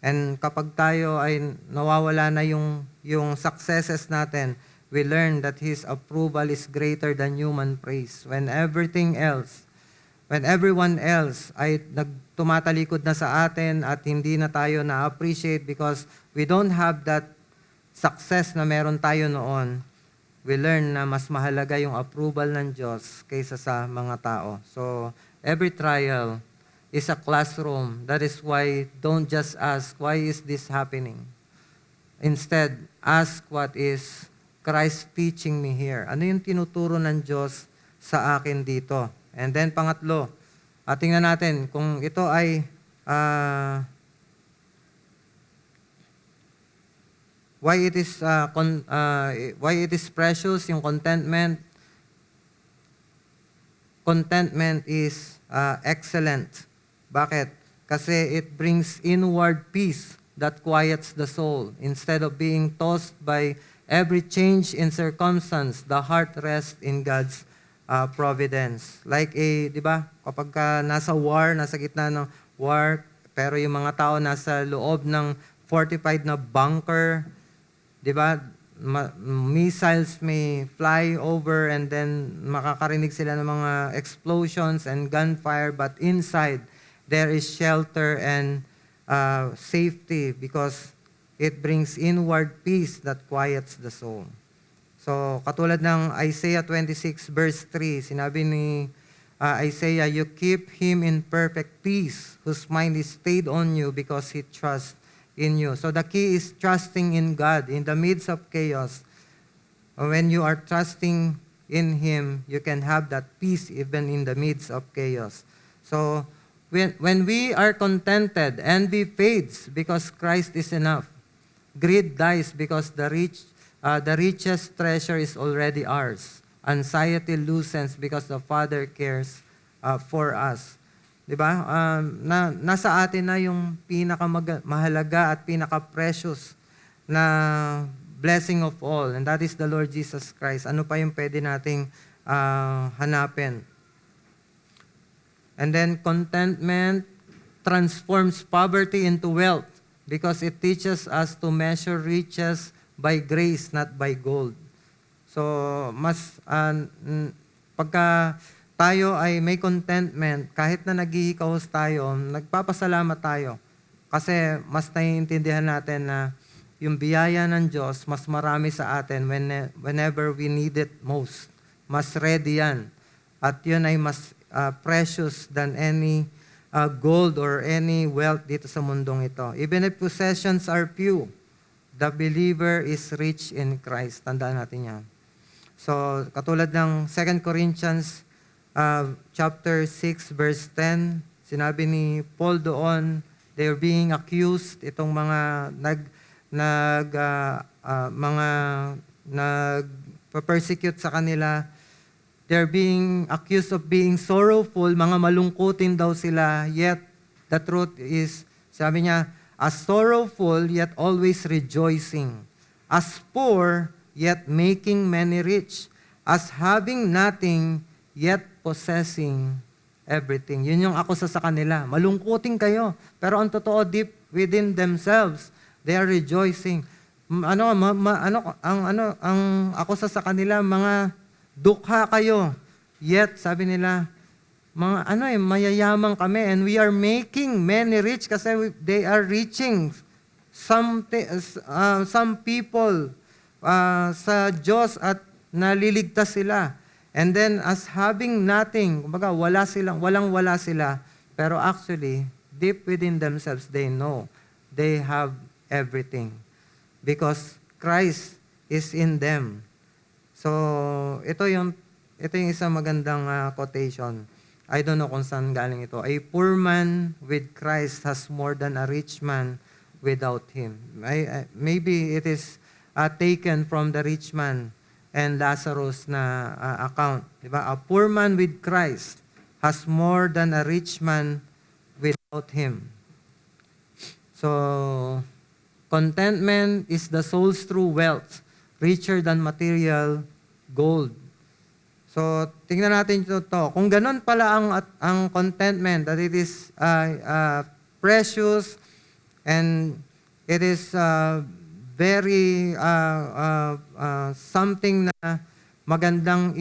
And kapag tayo ay nawawala na yung successes natin, we learn that His approval is greater than human praise. When everyone else ay tumatalikod na sa atin at hindi na tayo na-appreciate because we don't have that success na meron tayo noon, we learn na mas mahalaga yung approval ng Diyos kaysa sa mga tao. So, every trial is a classroom. That is why don't just ask, why is this happening? Instead, ask what is Christ teaching me here. Ano yung tinuturo ng Diyos sa akin dito? And then pangatlo, tingnan natin kung ito ay why it is precious, yung contentment. Contentment is excellent. Bakit? Kasi it brings inward peace that quiets the soul. Instead of being tossed by every change in circumstance, the heart rests in God's providence. Like di ba? Kapag nasa gitna ng war, pero yung mga tao nasa loob ng fortified na bunker, di ba? Missiles may fly over and then makakarinig sila ng mga explosions and gunfire, but inside there is shelter and safety because it brings inward peace that quiets the soul. So, katulad ng Isaiah 26 verse 3, sinabi ni Isaiah, "You keep him in perfect peace, whose mind is stayed on you because he trusts in you." So, the key is trusting in God in the midst of chaos. When you are trusting in Him, you can have that peace even in the midst of chaos. So, when we are contented, envy fades because Christ is enough. Greed dies because the richest treasure is already ours. Anxiety loosens because the Father cares for us. Diba? Nasa atin na yung pinakamahalaga at pinaka-precious na blessing of all, and that is the Lord Jesus Christ. Ano pa yung pwede nating hanapin? And then contentment transforms poverty into wealth because it teaches us to measure riches by grace, not by gold. So, pagka tayo ay may contentment, kahit na naghihikahos tayo, nagpapasalamat tayo. Kasi mas naiintindihan natin na yung biyaya ng Diyos, mas marami sa atin whenever we need it most. Mas ready yan. At yun ay mas precious than any gold or any wealth dito sa mundong ito. Even if possessions are few, the believer is rich in Christ. Tandaan natin yan. So, katulad ng 2 Corinthians chapter 6 verse 10, sinabi ni Paul doon, they're being accused, itong mga nag-persecute sa kanila, they're being accused of being sorrowful, mga malungkutin daw sila, yet the truth is, sabi niya, as sorrowful, yet always rejoicing. As poor, yet making many rich. As having nothing, yet possessing everything. Yun yung akusa sa kanila. Malungkutin kayo. Pero ang totoo, deep within themselves, they are rejoicing. Ang akusa sa kanila, mga dukha kayo. Yet, sabi nila, mayayaman kami and we are making many rich kasi they are reaching some people sa Diyos at naliligtas sila. And then as having nothing, kumbaga walang-wala sila, pero actually deep within themselves they know they have everything because Christ is in them. So ito yung isang magandang quotation. I don't know kung saan galing ito. A poor man with Christ has more than a rich man without Him. Maybe it is taken from the rich man and Lazarus na account. Diba? A poor man with Christ has more than a rich man without Him. So, contentment is the soul's true wealth, richer than material gold. So, tingnan natin ito. Kung ganun pala ang contentment, that it is precious and it is very something na magandang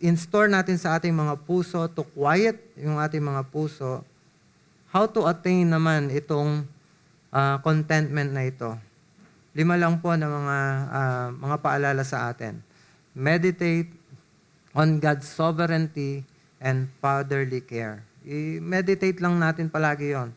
in-store natin sa ating mga puso to quiet yung ating mga puso, how to attain naman itong contentment na ito? 5 lang po na mga paalala sa atin. Meditate on God's sovereignty and fatherly care. I-meditate lang natin palagi yon.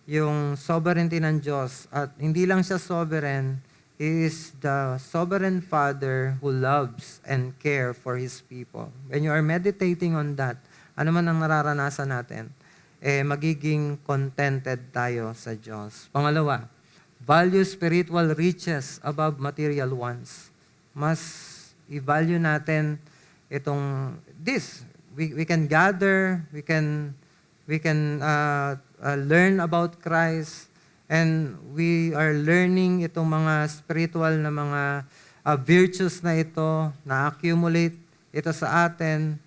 Yung sovereignty ng Diyos. At hindi lang siya sovereign, He is the sovereign Father who loves and care for His people. When you are meditating on that, ano man ang nararanasan natin, magiging contented tayo sa Diyos. Pangalawa, value spiritual riches above material ones. Mas i-value natin itong this. We can gather, we can learn about Christ, and we are learning itong mga spiritual na mga virtues na ito, na accumulate ito sa atin.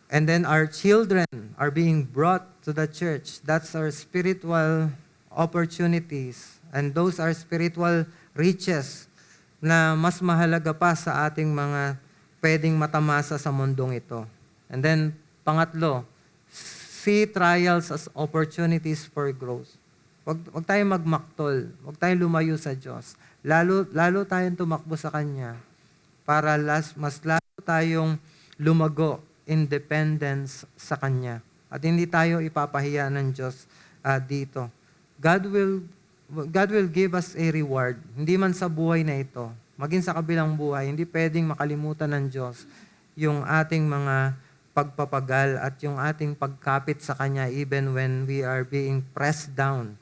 And then our children are being brought to the church. That's our spiritual opportunities. And those are spiritual riches na mas mahalaga pa sa ating mga pwedeng matamasa sa mundong ito. And then, pangatlo, see trials as opportunities for growth. Wag tayong magmaktol. Wag tayong lumayo sa Diyos. Lalo tayong tumakbo sa Kanya para mas lalo tayong lumago in dependence sa Kanya. At hindi tayo ipapahiya ng Diyos dito. God will give us a reward. Hindi man sa buhay na ito, maging sa kabilang buhay, hindi pwedeng makalimutan ng Diyos yung ating mga pagpapagal at yung ating pagkapit sa Kanya even when we are being pressed down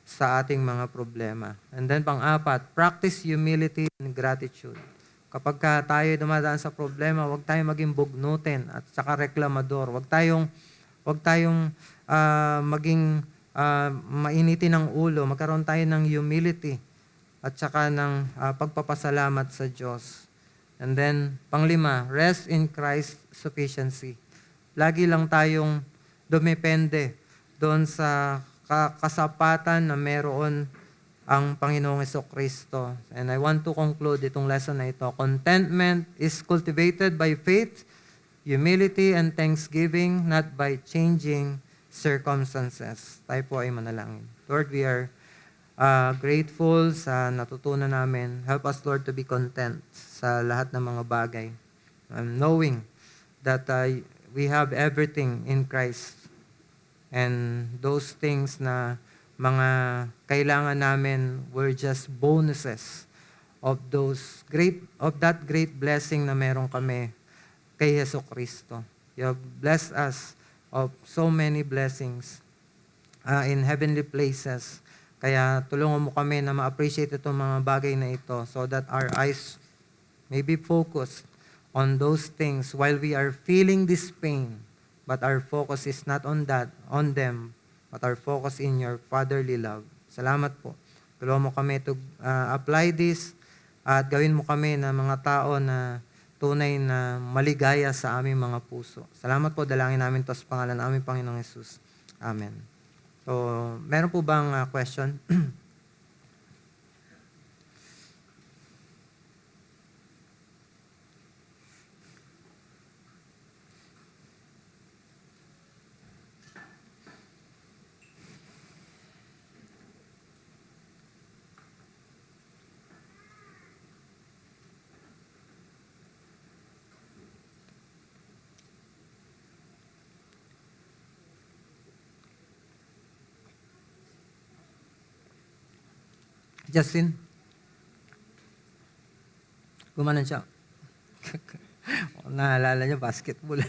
sa ating mga problema. And then pang-apat, practice humility and gratitude. Kapag tayo dumadaan sa problema, huwag tayong maging bugnutin at saka reklamador. Huwag tayong maging mainitin ng ulo. Magkaroon tayo ng humility at saka ng pagpapasalamat sa Diyos. And then, panglima, rest in Christ's sufficiency. Lagi lang tayong dumepende doon sa kasapatan na meron ang Panginoong Jesucristo. And I want to conclude itong lesson na ito. Contentment is cultivated by faith, humility, and thanksgiving, not by changing circumstances. Tayo po ay manalangin. Lord, we are grateful sa natutunan namin. Help us, Lord, to be content sa lahat ng mga bagay. Knowing that we have everything in Christ. And those things na mga kailangan namin were just bonuses of that great blessing na meron kami kay Jesucristo. You have blessed us of so many blessings in heavenly places. Kaya tulungan mo kami na ma-appreciate itong mga bagay na ito so that our eyes may be focused on those things while we are feeling this pain. But our focus is not on them, but our focus in your fatherly love. Salamat po. Tulungan mo kami to apply this at gawin mo kami na mga tao na tunay na maligaya sa aming mga puso. Salamat po, dalangin namin to sa pangalan ng aming Panginoong Hesus. Amen. So, meron po bang question? Justin? Gumanon siya. Naalala niya, basketball.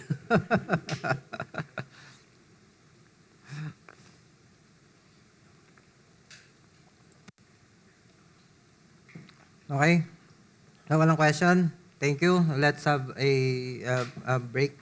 Okay? Walang question? Thank you. Let's have a break.